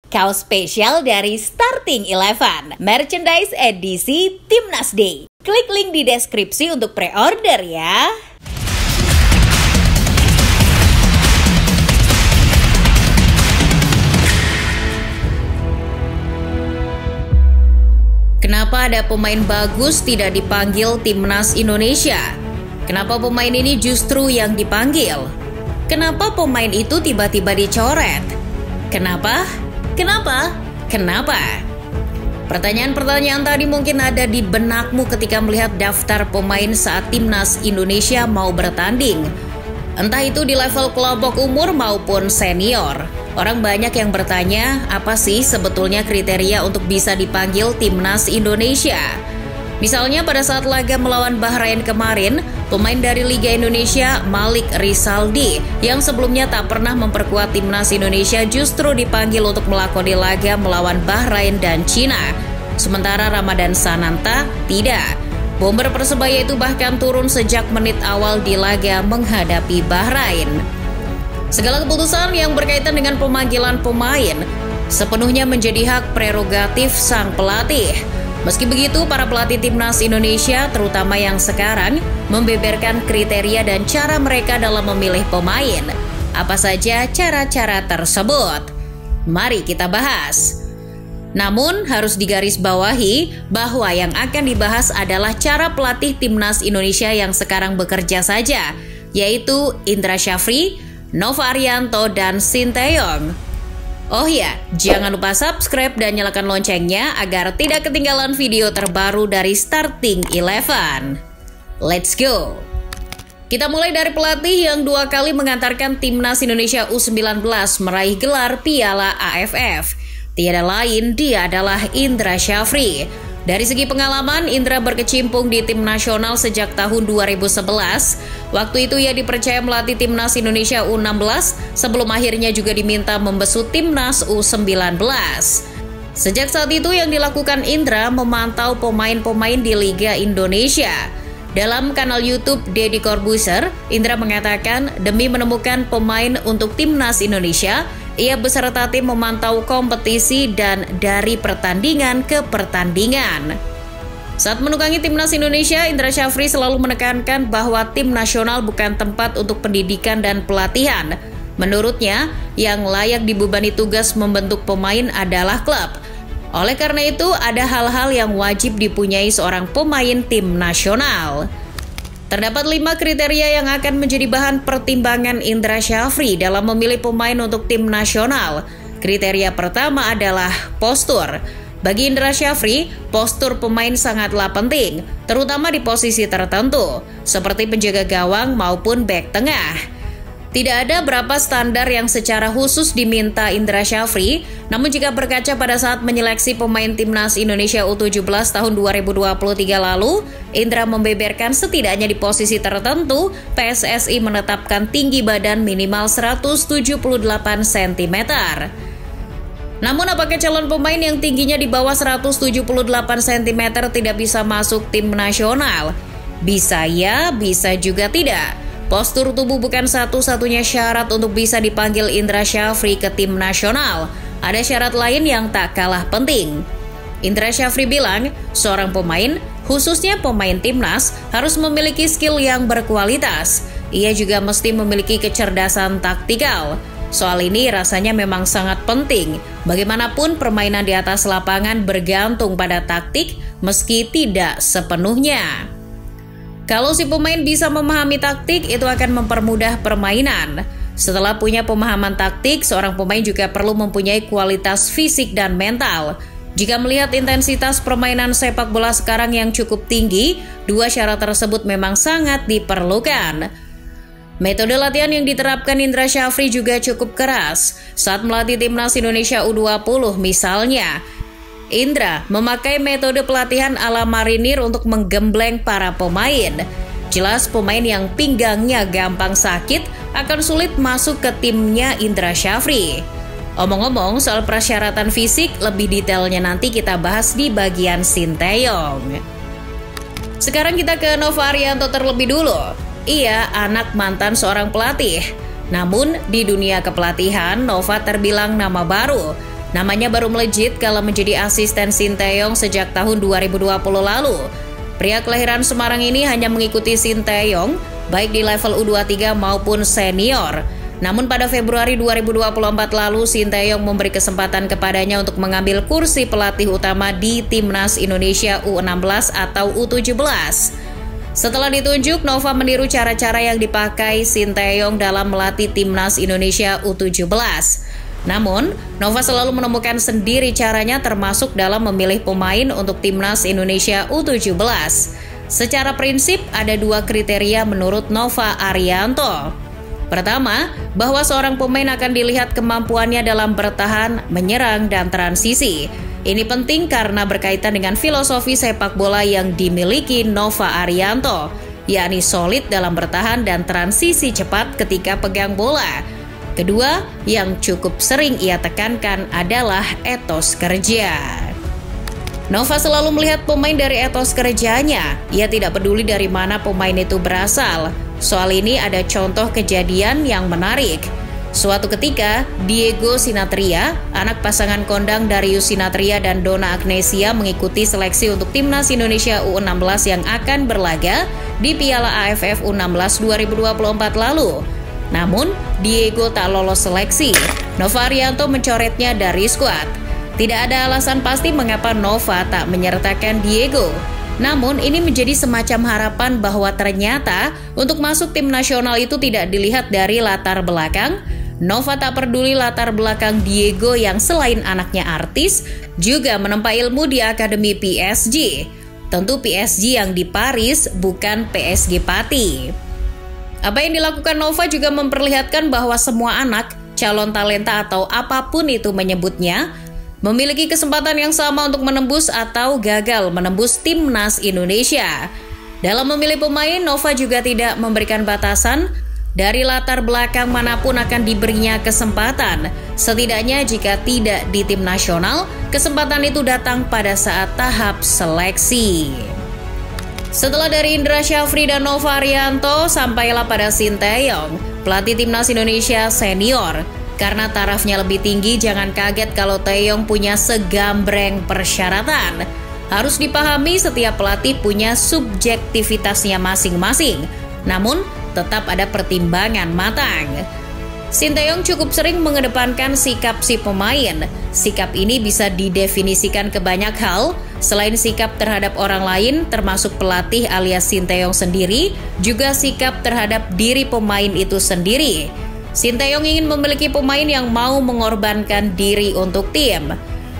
Kaos spesial dari Starting Eleven, merchandise edisi Timnas Day. Klik link di deskripsi untuk pre-order ya. Kenapa ada pemain bagus tidak dipanggil Timnas Indonesia? Kenapa pemain ini justru yang dipanggil? Kenapa pemain itu tiba-tiba dicoret? Kenapa? Pertanyaan-pertanyaan tadi mungkin ada di benakmu ketika melihat daftar pemain saat Timnas Indonesia mau bertanding. Entah itu di level kelompok umur maupun senior. Orang banyak yang bertanya, apa sih sebetulnya kriteria untuk bisa dipanggil Timnas Indonesia? Misalnya pada saat laga melawan Bahrain kemarin, pemain dari Liga Indonesia Malik Rizaldi yang sebelumnya tak pernah memperkuat Timnas Indonesia justru dipanggil untuk melakoni laga melawan Bahrain dan Cina. Sementara Ramadan Sananta tidak. Bomber Persebaya itu bahkan turun sejak menit awal di laga menghadapi Bahrain. Segala keputusan yang berkaitan dengan pemanggilan pemain sepenuhnya menjadi hak prerogatif sang pelatih. Meski begitu, para pelatih Timnas Indonesia, terutama yang sekarang, membeberkan kriteria dan cara mereka dalam memilih pemain. Apa saja cara-cara tersebut? Mari kita bahas. Namun, harus digarisbawahi bahwa yang akan dibahas adalah cara pelatih Timnas Indonesia yang sekarang bekerja saja, yaitu Indra Syafri, Nova Arianto, dan Sinteyong. Oh ya, jangan lupa subscribe dan nyalakan loncengnya agar tidak ketinggalan video terbaru dari Starting Eleven. Let's go! Kita mulai dari pelatih yang 2 kali mengantarkan Timnas Indonesia U19 meraih gelar Piala AFF. Tiada lain, dia adalah Indra Syafri. Dari segi pengalaman, Indra berkecimpung di tim nasional sejak tahun 2011. Waktu itu ia dipercaya melatih Timnas Indonesia U16 sebelum akhirnya juga diminta membesut Timnas U19. Sejak saat itu yang dilakukan Indra memantau pemain-pemain di Liga Indonesia. Dalam kanal YouTube Deddy Corbuzier, Indra mengatakan demi menemukan pemain untuk Timnas Indonesia, ia beserta tim memantau kompetisi dan dari pertandingan ke pertandingan. Saat menukangi Timnas Indonesia, Indra Syafri selalu menekankan bahwa tim nasional bukan tempat untuk pendidikan dan pelatihan. Menurutnya, yang layak dibebani tugas membentuk pemain adalah klub. Oleh karena itu, ada hal-hal yang wajib dipunyai seorang pemain tim nasional. Terdapat 5 kriteria yang akan menjadi bahan pertimbangan Indra Syafri dalam memilih pemain untuk tim nasional. Kriteria pertama adalah postur. Bagi Indra Syafri, postur pemain sangatlah penting, terutama di posisi tertentu, seperti penjaga gawang maupun bek tengah. Tidak ada berapa standar yang secara khusus diminta Indra Syafri, namun jika berkaca pada saat menyeleksi pemain Timnas Indonesia U17 tahun 2023 lalu, Indra membeberkan setidaknya di posisi tertentu, PSSI menetapkan tinggi badan minimal 178 cm. Namun apakah calon pemain yang tingginya di bawah 178 cm tidak bisa masuk tim nasional? Bisa ya, bisa juga tidak. Postur tubuh bukan satu-satunya syarat untuk bisa dipanggil Indra Syafri ke tim nasional. Ada syarat lain yang tak kalah penting. Indra Syafri bilang, seorang pemain, khususnya pemain timnas, harus memiliki skill yang berkualitas. Ia juga mesti memiliki kecerdasan taktikal. Soal ini rasanya memang sangat penting. Bagaimanapun permainan di atas lapangan bergantung pada taktik meski tidak sepenuhnya. Kalau si pemain bisa memahami taktik, itu akan mempermudah permainan. Setelah punya pemahaman taktik, seorang pemain juga perlu mempunyai kualitas fisik dan mental. Jika melihat intensitas permainan sepak bola sekarang yang cukup tinggi, 2 syarat tersebut memang sangat diperlukan. Metode latihan yang diterapkan Indra Syafri juga cukup keras. Saat melatih Timnas Indonesia U20 misalnya, Indra memakai metode pelatihan ala marinir untuk menggembleng para pemain. Jelas pemain yang pinggangnya gampang sakit akan sulit masuk ke timnya Indra Syafri. Omong-omong soal persyaratan fisik, lebih detailnya nanti kita bahas di bagian Sinteyong. Sekarang kita ke Nova Arianto terlebih dulu. Ia anak mantan seorang pelatih. Namun di dunia kepelatihan, Nova terbilang nama baru. Namanya baru melejit kala menjadi asisten Sinteyong sejak tahun 2020 lalu. Pria kelahiran Semarang ini hanya mengikuti Sinteyong baik di level U23 maupun senior. Namun pada Februari 2024 lalu, Sinteyong memberi kesempatan kepadanya untuk mengambil kursi pelatih utama di Timnas Indonesia U16 atau U17. Setelah ditunjuk, Nova meniru cara-cara yang dipakai Sinteyong dalam melatih Timnas Indonesia U17. Namun, Nova selalu menemukan sendiri caranya termasuk dalam memilih pemain untuk Timnas Indonesia U17. Secara prinsip, ada dua kriteria menurut Nova Arianto. Pertama, bahwa seorang pemain akan dilihat kemampuannya dalam bertahan, menyerang, dan transisi. Ini penting karena berkaitan dengan filosofi sepak bola yang dimiliki Nova Arianto, yakni solid dalam bertahan dan transisi cepat ketika pegang bola. Kedua, yang cukup sering ia tekankan adalah etos kerja. Nova selalu melihat pemain dari etos kerjanya. Ia tidak peduli dari mana pemain itu berasal. Soal ini ada contoh kejadian yang menarik. Suatu ketika, Diego Sinathrya, anak pasangan kondang Darius Sinathrya dan Donna Agnesia, mengikuti seleksi untuk Timnas Indonesia U16 yang akan berlaga di Piala AFF U16 2024 lalu. Namun, Diego tak lolos seleksi. Nova Arianto mencoretnya dari skuad. Tidak ada alasan pasti mengapa Nova tak menyertakan Diego. Namun, ini menjadi semacam harapan bahwa ternyata untuk masuk tim nasional itu tidak dilihat dari latar belakang. Nova tak peduli latar belakang Diego yang selain anaknya artis, juga menempa ilmu di Akademi PSG. Tentu PSG yang di Paris, bukan PSG Pati. Apa yang dilakukan Nova juga memperlihatkan bahwa semua anak, calon talenta atau apapun itu menyebutnya, memiliki kesempatan yang sama untuk menembus atau gagal menembus Timnas Indonesia. Dalam memilih pemain, Nova juga tidak memberikan batasan. Dari latar belakang manapun akan diberinya kesempatan. Setidaknya jika tidak di tim nasional, kesempatan itu datang pada saat tahap seleksi. Setelah dari Indra Syafri dan Nova Arianto, sampailah pada Sinteyong, pelatih Timnas Indonesia senior. Karena tarafnya lebih tinggi, jangan kaget kalau Taeyong punya segambreng persyaratan. Harus dipahami setiap pelatih punya subjektivitasnya masing-masing. Namun, tetap ada pertimbangan matang. Sinteyong cukup sering mengedepankan sikap si pemain. Sikap ini bisa didefinisikan ke banyak hal. Selain sikap terhadap orang lain, termasuk pelatih alias Sinteyong sendiri, juga sikap terhadap diri pemain itu sendiri. Sinteyong ingin memiliki pemain yang mau mengorbankan diri untuk tim.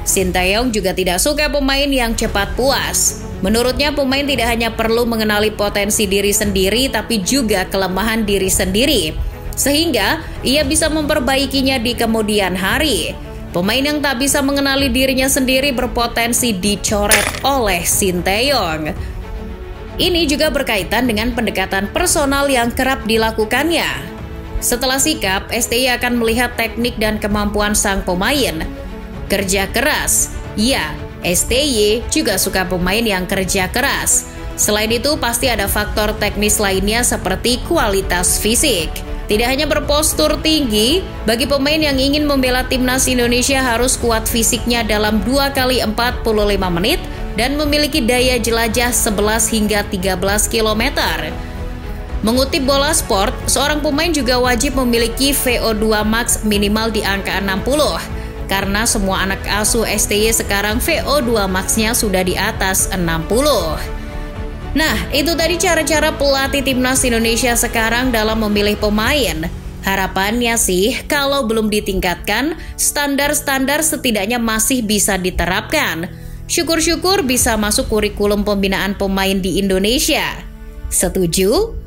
Sinteyong juga tidak suka pemain yang cepat puas. Menurutnya pemain tidak hanya perlu mengenali potensi diri sendiri, tapi juga kelemahan diri sendiri, sehingga ia bisa memperbaikinya di kemudian hari. Pemain yang tak bisa mengenali dirinya sendiri berpotensi dicoret oleh Sinteyong. Ini juga berkaitan dengan pendekatan personal yang kerap dilakukannya. Setelah sikap, STY akan melihat teknik dan kemampuan sang pemain. Kerja keras, ya, STY juga suka pemain yang kerja keras. Selain itu, pasti ada faktor teknis lainnya seperti kualitas fisik. Tidak hanya berpostur tinggi, bagi pemain yang ingin membela Timnas Indonesia harus kuat fisiknya dalam 2 kali 45 menit dan memiliki daya jelajah 11 hingga 13 km. Mengutip Bola Sport, seorang pemain juga wajib memiliki VO2 max minimal di angka 60. Karena semua anak asuh STY sekarang VO2 max-nya sudah di atas 60. Nah, itu tadi cara-cara pelatih Timnas Indonesia sekarang dalam memilih pemain. Harapannya sih, kalau belum ditingkatkan, standar-standar setidaknya masih bisa diterapkan. Syukur-syukur bisa masuk kurikulum pembinaan pemain di Indonesia. Setuju?